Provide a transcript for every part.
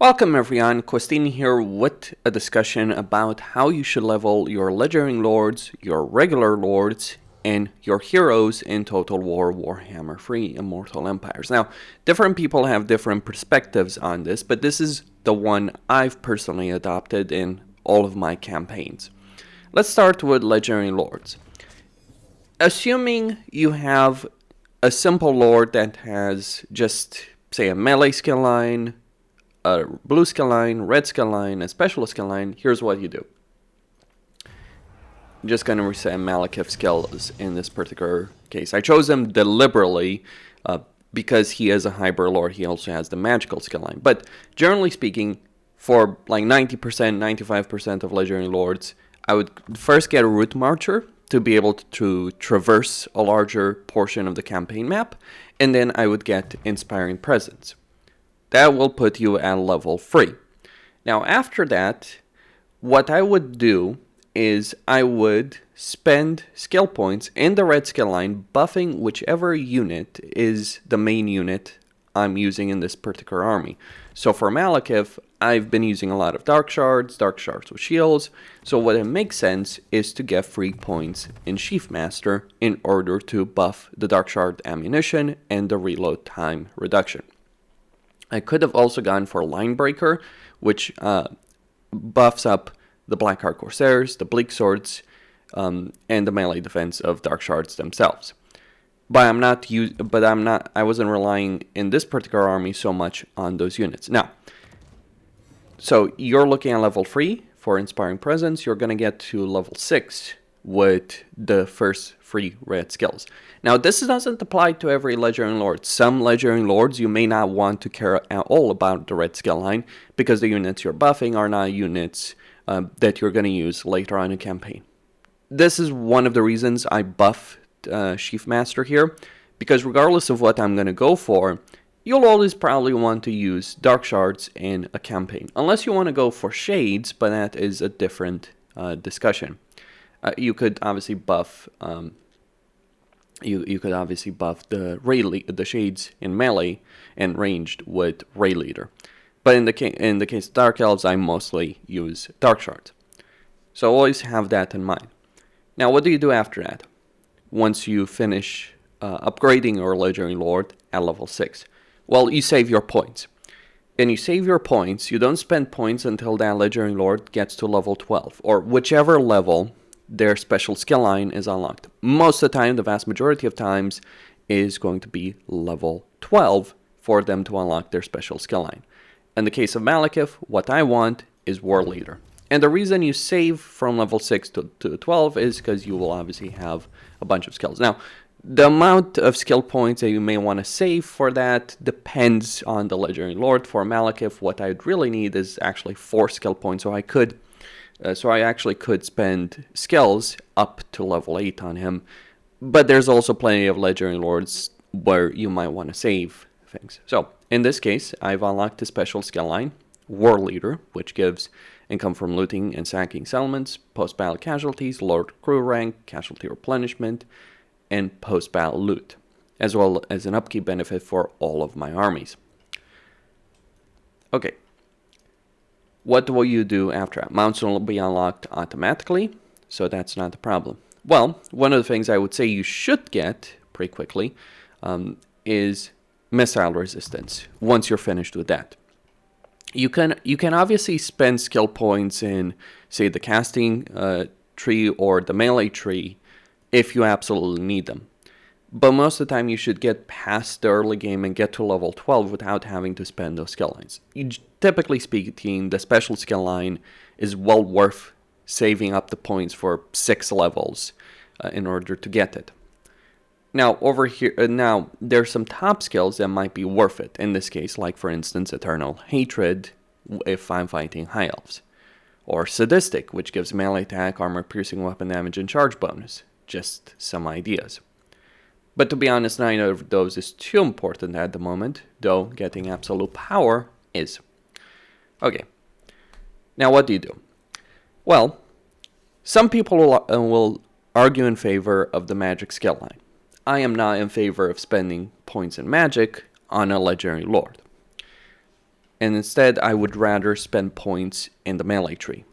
Welcome everyone, Costin here with a discussion about how you should level your legendary lords, your regular lords, and your heroes in Total War Warhammer 3 Immortal Empires. Now, different people have different perspectives on this, but this is the one I've personally adopted in all of my campaigns. Let's start with legendary lords. Assuming you have a simple lord that has just, say, a melee skill line, a blue skill line, red skill line, a special skill line, here's what you do. I'm just going to reset Malekith skills in this particular case. I chose him deliberately because he is a hybrid lord. He also has the magical skill line. But generally speaking, for like 90%, 95% of legendary lords, I would first get a route marcher to be able to traverse a larger portion of the campaign map, and then I would get inspiring presence. That will put you at level 3. Now after that, what I would do is I would spend skill points in the red skill line buffing whichever unit is the main unit I'm using in this particular army. So for Malekith, I've been using a lot of dark shards with shields, so what it makes sense is to get 3 points in Sheath Master in order to buff the dark shard ammunition and the reload time reduction. I could have also gone for Linebreaker, which buffs up the Blackheart Corsairs, the Bleak Swords, and the melee defense of Dark Shards themselves. But I wasn't relying in this particular army so much on those units. Now, so you're looking at level 3 for Inspiring Presence. You're going to get to level 6 with the first 3 red skills. Now, this doesn't apply to every legendary lord. Some legendary lords you may not want to care at all about the red skill line because the units you're buffing are not units that you're going to use later on in the campaign. This is one of the reasons I buff Sheath Master here, because regardless of what I'm going to go for, you'll always probably want to use Dark Shards in a campaign. Unless you want to go for Shades, but that is a different discussion. You could obviously buff you could obviously buff the Shades in melee and ranged with Ray Leader. But in the case of Dark Elves, I mostly use Dark Shards. So always have that in mind. Now, what do you do after that? Once you finish upgrading your legendary lord at level 6, well, you save your points. And you save your points. You don't spend points until that legendary lord gets to level 12, or whichever level their special skill line is unlocked. Most of the time, the vast majority of times, is going to be level 12 for them to unlock their special skill line. In the case of Malekith, what I want is War Leader. And the reason you save from level 6 to 12 is because you will obviously have a bunch of skills. Now, the amount of skill points that you may want to save for that depends on the legendary lord. For Malekith, what I'd really need is actually 4 skill points, so I actually could spend skills up to level 8 on him. But there's also plenty of legendary lords where you might want to save things. So in this case, I've unlocked a special skill line, War Leader, which gives income from looting and sacking settlements, post-battle casualties, lord crew rank, casualty replenishment, and post-battle loot, as well as an upkeep benefit for all of my armies. Okay. What will you do after that? Mounts will be unlocked automatically, so that's not the problem. Well, one of the things I would say you should get pretty quickly is missile resistance once you're finished with that. You can obviously spend skill points in, say, the casting tree or the melee tree if you absolutely need them. But most of the time, you should get past the early game and get to level 12 without having to spend those skill lines. Typically speaking, the special skill line is well worth saving up the points for 6 levels in order to get it. Now, over here, there's some top skills that might be worth it. In this case, like for instance, Eternal Hatred if I'm fighting High Elves. Or Sadistic, which gives melee attack, armor-piercing weapon damage, and charge bonus. Just some ideas. But to be honest, neither of those is too important at the moment, though getting absolute power is. Okay, now what do you do? Well, some people will argue in favor of the magic skill line. I am not in favor of spending points in magic on a legendary lord. and instead I would rather spend points in the melee tree.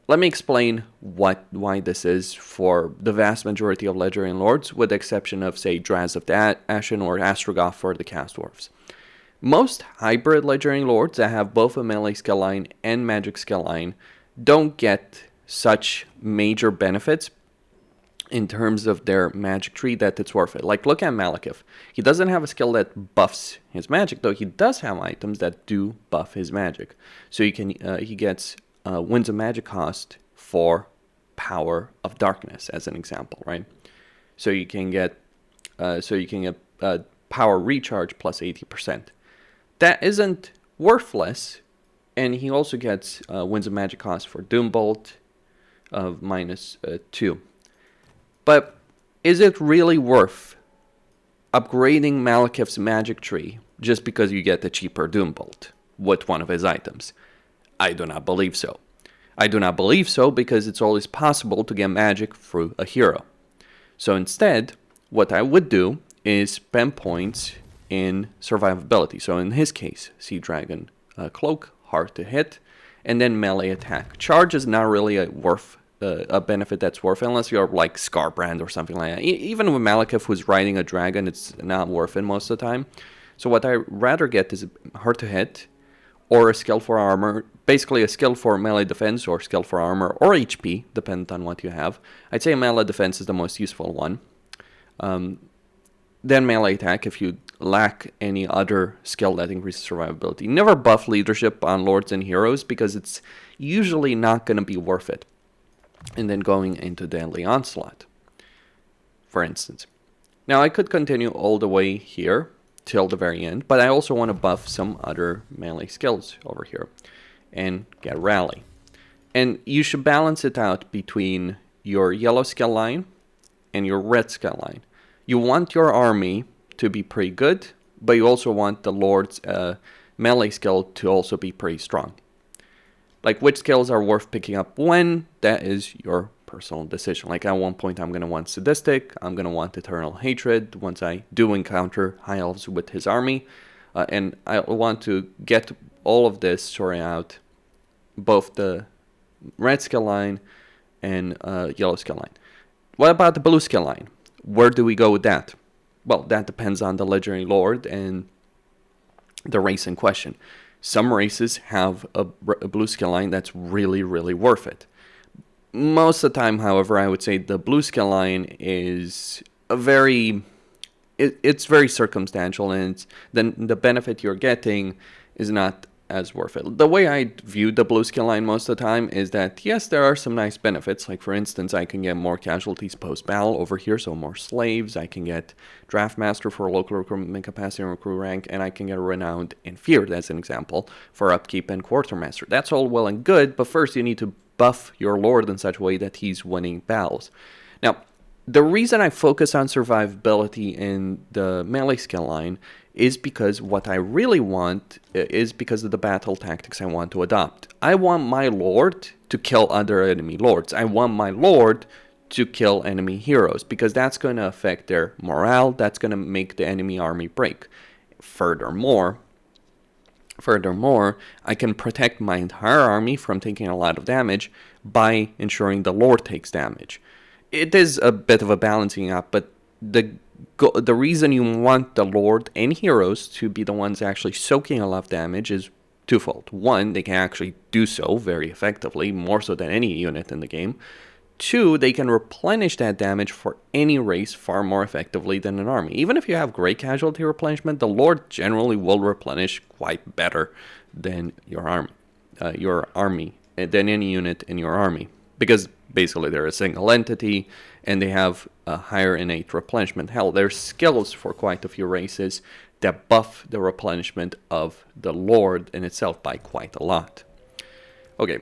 Let me explain why this is for the vast majority of Legendary Lords, with the exception of, say, Draz of the Ashen or Astrogoth for the Cast Dwarves. Most hybrid Legendary Lords that have both a melee skill line and magic skill line don't get such major benefits in terms of their magic tree that it's worth it. Like, look at Malekith. He doesn't have a skill that buffs his magic, though he does have items that do buff his magic. So he gets Winds of Magic cost for Power of Darkness, as an example, right? So you can get Power Recharge plus 80%. That isn't worthless, and he also gets Winds of Magic cost for Doombolt of -2. But is it really worth upgrading Malekith's magic tree just because you get a cheaper Doombolt with one of his items? I do not believe so. I do not believe so because it's always possible to get magic through a hero. So instead, what I would do is spend points in survivability. So in his case, Sea Dragon Cloak, hard to hit, and then melee attack. Charge is not really a benefit that's worth it, unless you're like Scarbrand or something like that. Even with Malekith, who's riding a dragon, it's not worth it most of the time. So what I rather get is hard to hit, or a skill for armor, basically a skill for melee defense, or skill for armor, or HP, depending on what you have. I'd say melee defense is the most useful one. Then melee attack if you lack any other skill that increases survivability. Never buff leadership on lords and heroes because it's usually not going to be worth it. And then going into Deadly Onslaught, for instance. Now I could continue all the way here till the very end, but I also want to buff some other melee skills over here and get Rally. And you should balance it out between your yellow skill line and your red skill line. You want your army to be pretty good, but you also want the Lord's melee skill to also be pretty strong. Like, which skills are worth picking up when, that is your personal decision. Like, at one point I'm going to want Sadistic, I'm going to want Eternal Hatred once I do encounter High Elves with his army, and I want to get all of this sorted out, both the red skill line and yellow skill line. What about the blue skill line? Where do we go with that? Well, that depends on the Legendary Lord and the race in question. Some races have a blue skill line that's really, really worth it. Most of the time, however, I would say the blue skill line is it's very circumstantial, and then the benefit you're getting is not as worth it. The way I view the blue skill line most of the time is that, yes, there are some nice benefits. Like, for instance, I can get more casualties post-battle over here, so more slaves. I can get Draft Master for local recruitment capacity and recruit rank, and I can get Renowned and Feared, as an example, for upkeep and Quartermaster. That's all well and good, but first you need to buff your Lord in such a way that he's winning battles. Now, the reason I focus on survivability in the melee skill line is because what I really want is because of the battle tactics I want to adopt. I want my Lord to kill other enemy Lords. I want my Lord to kill enemy heroes, because that's going to affect their morale. That's going to make the enemy army break. Furthermore, I can protect my entire army from taking a lot of damage by ensuring the Lord takes damage. It is a bit of a balancing act, but the reason you want the Lord and heroes to be the ones actually soaking a lot of damage is twofold. One, they can actually do so very effectively, more so than any unit in the game. Two, they can replenish that damage for any race far more effectively than an army. Even if you have great casualty replenishment, the Lord generally will replenish quite better than your army, than any unit in your army. Because basically they're a single entity, and they have a higher innate replenishment. Hell, there's skills for quite a few races that buff the replenishment of the Lord in itself by quite a lot. Okay,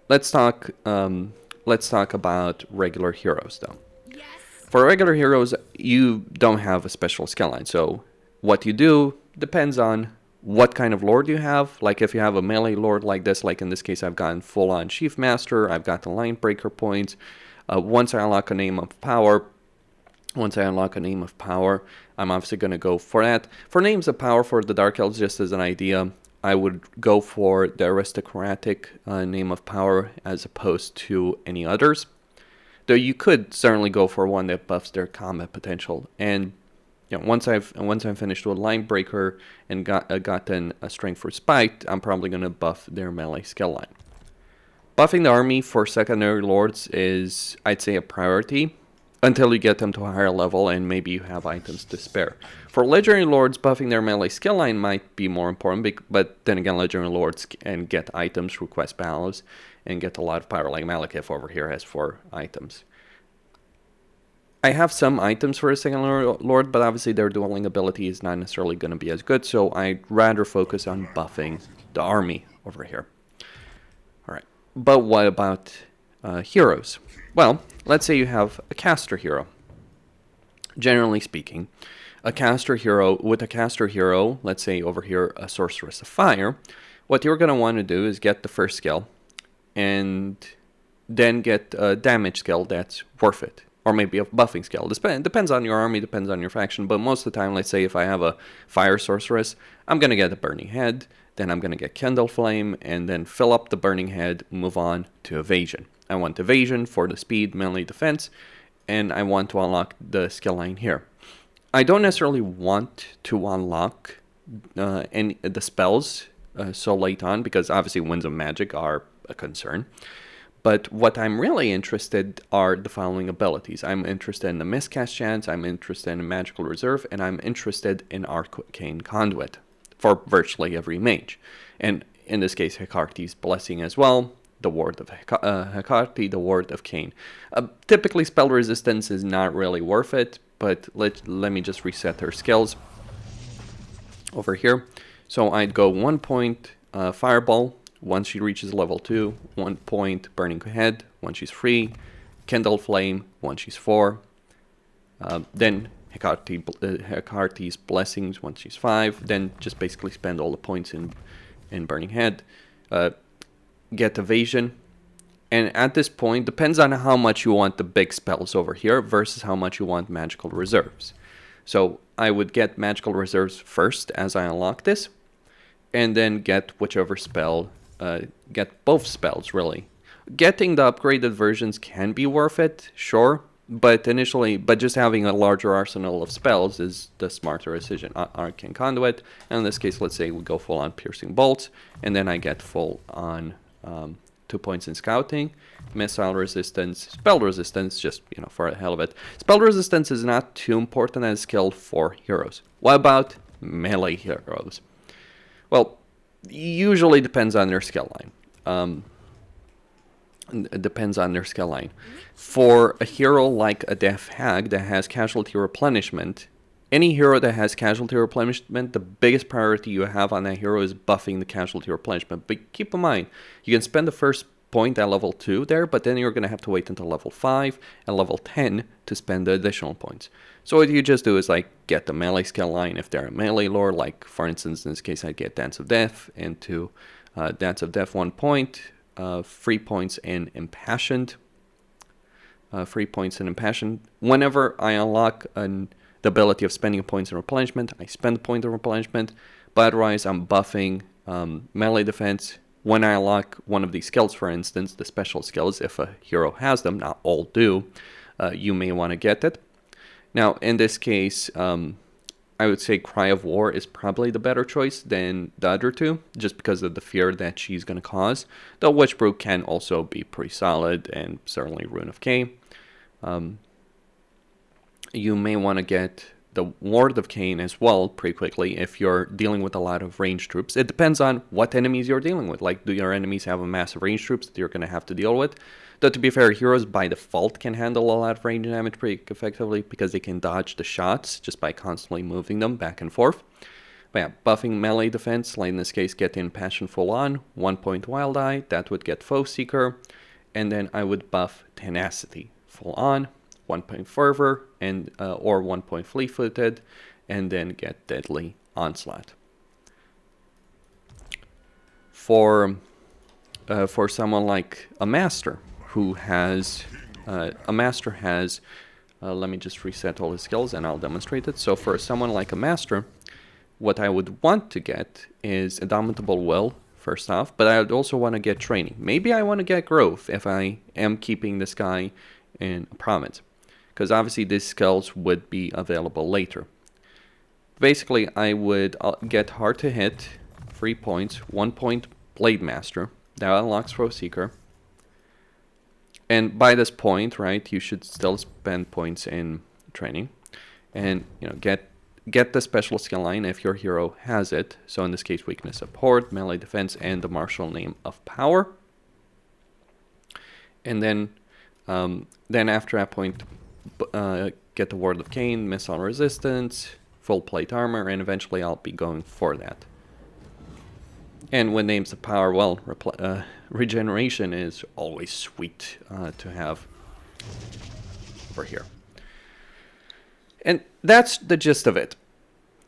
let's talk about regular heroes, though. Yes. For regular heroes, you don't have a special skill line, so what you do depends on what kind of Lord you have. Like, if you have a melee Lord like this, like in this case I've gotten full-on Chief Master, I've got the Line Breaker points. Once I unlock a Name of Power, I'm obviously going to go for that. For Names of Power for the Dark Elves, just as an idea, I would go for the aristocratic name of power as opposed to any others. Though you could certainly go for one that buffs their combat potential. And once I've finished with Line Breaker and gotten a Strength for Spite, I'm probably going to buff their melee skill line. Buffing the army for secondary lords is, I'd say, a priority until you get them to a higher level and maybe you have items to spare. For legendary lords, buffing their melee skill line might be more important, but then again, legendary lords can get items through quest battles and get a lot of power, like Malekith over here has 4 items. I have some items for a secondary lord, but obviously their dueling ability is not necessarily going to be as good, so I'd rather focus on buffing the army over here. Alright, but what about heroes? Well, let's say you have a caster hero. Generally speaking, with a caster hero, let's say over here a sorceress of fire, what you're going to want to do is get the first skill and then get a damage skill that's worth it. Or maybe a buffing skill. Depends on your army, depends on your faction, but most of the time, let's say if I have a fire sorceress, I'm going to get a burning head, then I'm going to get kindle flame, and then fill up the burning head, move on to evasion. I want evasion for the speed, melee defense, and I want to unlock the skill line here. I don't necessarily want to unlock the spells so late on, because obviously winds of magic are a concern. But what I'm really interested are the following abilities. I'm interested in the miscast chance, I'm interested in magical reserve, and I'm interested in arcane conduit for virtually every mage. And in this case, Hecate's blessing as well, the ward of Hecate, the ward of Cain. Typically spell resistance is not really worth it, but let me just reset her skills over here. So I'd go 1 point fireball. Once she reaches level 2, 1 point Burning Head, once she's 3, Kindle Flame, once she's 4, then Hecate's Blessings, once she's 5, then just basically spend all the points in Burning Head, get Evasion, and at this point, depends on how much you want the big spells over here versus how much you want magical reserves. So I would get magical reserves first as I unlock this, and then get whichever spell. Get both spells, really. Getting the upgraded versions can be worth it, sure, but just having a larger arsenal of spells is the smarter decision. Arcane Conduit, and in this case, let's say we go full on Piercing Bolts, and then I get full on 2 points in Scouting, Missile Resistance, Spell Resistance, just, for the hell of it. Spell Resistance is not too important as skill for heroes. What about melee heroes? Well, usually depends on their skill line. It depends on their skill line. For a hero like a Death Hag that has casualty replenishment, any hero that has casualty replenishment, the biggest priority you have on that hero is buffing the casualty replenishment. But keep in mind, you can spend the first point at level 2 there, but then you're going to have to wait until level 5 and level 10 to spend the additional points. So what you just do is get the melee skill line if they're a melee lord, like for instance in this case I'd get Dance of Death into Dance of Death 1 point, 3 points in Impassioned. 3 points in Impassioned. Whenever I unlock the ability of spending points in replenishment, I spend a point in replenishment, but otherwise I'm buffing melee defense. When I unlock one of these skills, for instance, the special skills, if a hero has them, not all do, you may want to get it. Now, in this case, I would say Cry of War is probably the better choice than the other two, just because of the fear that she's going to cause. Though Witchbrew can also be pretty solid, and certainly Rune of Cain. You may want to get the Ward of Cain as well pretty quickly if you're dealing with a lot of ranged troops. It depends on what enemies you're dealing with. Like, do your enemies have a massive ranged troops that you're going to have to deal with? Though, to be fair, heroes by default can handle a lot of range damage pretty effectively because they can dodge the shots just by constantly moving them back and forth. But yeah, buffing melee defense, like in this case, getting Passion full on, 1 point Wild Eye, that would get Foe Seeker, and then I would buff Tenacity full on, 1 point Fervor, and or 1 point Fleet-footed, and then get Deadly Onslaught. For someone like a Master, who has let me just reset all his skills and I'll demonstrate it. So for someone like a Master, what I would want to get is Indomitable Will, first off, but I would also want to get Training. Maybe I want to get Growth if I am keeping this guy in a province, because obviously these skills would be available later. Basically, I would get Hard to Hit, 3 points, 1 point Blade Master. That unlocks Throw Seeker. And by this point, right, you should still spend points in Training. And, you know, get the special skill line if your hero has it. So in this case, Weakness Support, Melee Defense, and the martial name of Power. And then after that point, get the Ward of Cain, Missile Resistance, Full Plate Armor, and eventually I'll be going for that. And when names of power, well, regeneration is always sweet to have over here. And that's the gist of it.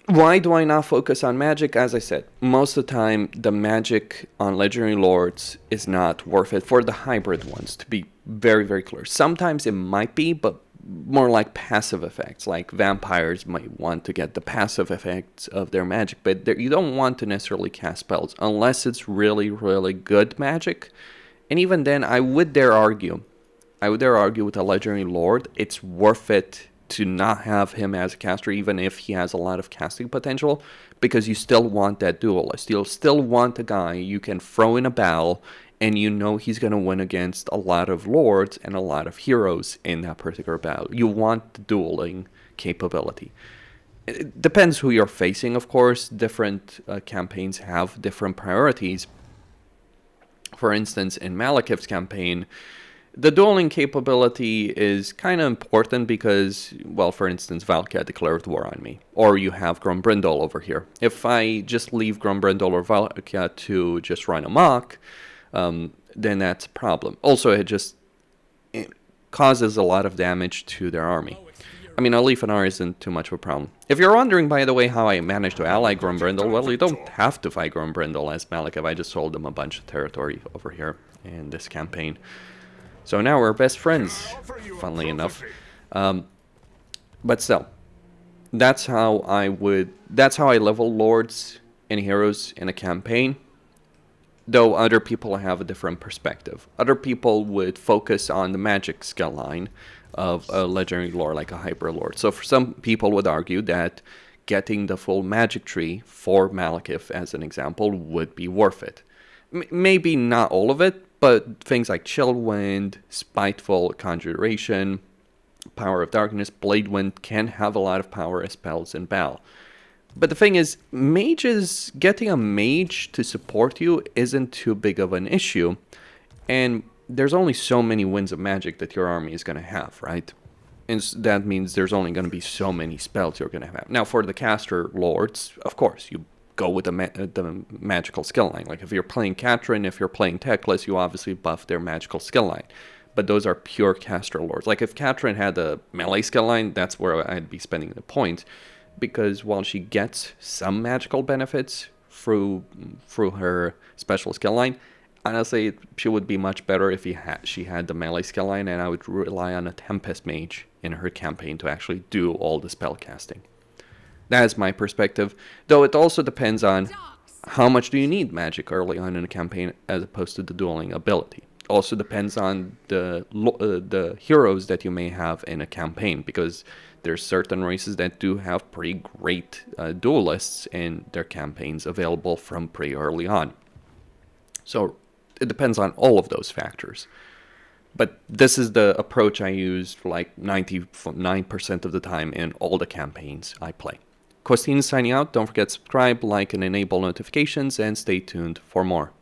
Why do I not focus on magic? As I said, most of the time, the magic on Legendary Lords is not worth it for the hybrid ones, to be very, very clear. Sometimes it might be, but more like passive effects, like vampires might want to get the passive effects of their magic, but you don't want to necessarily cast spells unless it's really, really good magic. And even then, I would dare argue with a Legendary Lord, it's worth it to not have him as a caster, even if he has a lot of casting potential, because you still want that duelist. You'll still want a guy you can throw in a battle and you know he's going to win against a lot of lords and a lot of heroes in that particular battle. You want the dueling capability. It depends who you're facing, of course. Different campaigns have different priorities. For instance, in Malekith's campaign, the dueling capability is kind of important because, well, for instance, Valkia declared war on me. Or you have Grombrindal over here. If I just leave Grombrindal or Valkia to just run amok, then that's a problem. Also, it causes a lot of damage to their army. I mean, Alifanar isn't too much of a problem. If you're wondering, by the way, how I managed to ally Grombrindal, well, you don't have to fight Grombrindal as Malekith. I just sold them a bunch of territory over here in this campaign. So now we're best friends, funnily enough. But still, that's how I level lords and heroes in a campaign. Though other people have a different perspective. Other people would focus on the magic skill line of a legendary lord like a hyper lord. So for some people would argue that getting the full magic tree for Malekith, as an example, would be worth it. Maybe not all of it, but things like Chill Wind, Spiteful, Conjuration, Power of Darkness, Blade Wind can have a lot of power as spells in battle. But the thing is, getting a mage to support you isn't too big of an issue. And there's only so many winds of magic that your army is going to have, right? And that means there's only going to be so many spells you're going to have. Now, for the caster lords, of course, you go with the magical skill line. Like if you're playing Katrin, if you're playing Teclis, you obviously buff their magical skill line. But those are pure caster lords. Like if Katrin had a melee skill line, that's where I'd be spending the points. Because while she gets some magical benefits through her special skill line, honestly, she would be much better if she had the melee skill line, and I would rely on a Tempest Mage in her campaign to actually do all the spell casting. That is my perspective, though it also depends on how much do you need magic early on in a campaign as opposed to the dueling ability. Also depends on the heroes that you may have in a campaign, because there's certain races that do have pretty great duelists in their campaigns available from pretty early on. So it depends on all of those factors. But this is the approach I use like 99% of the time in all the campaigns I play. Costine signing out. Don't forget to subscribe, like, and enable notifications, and stay tuned for more.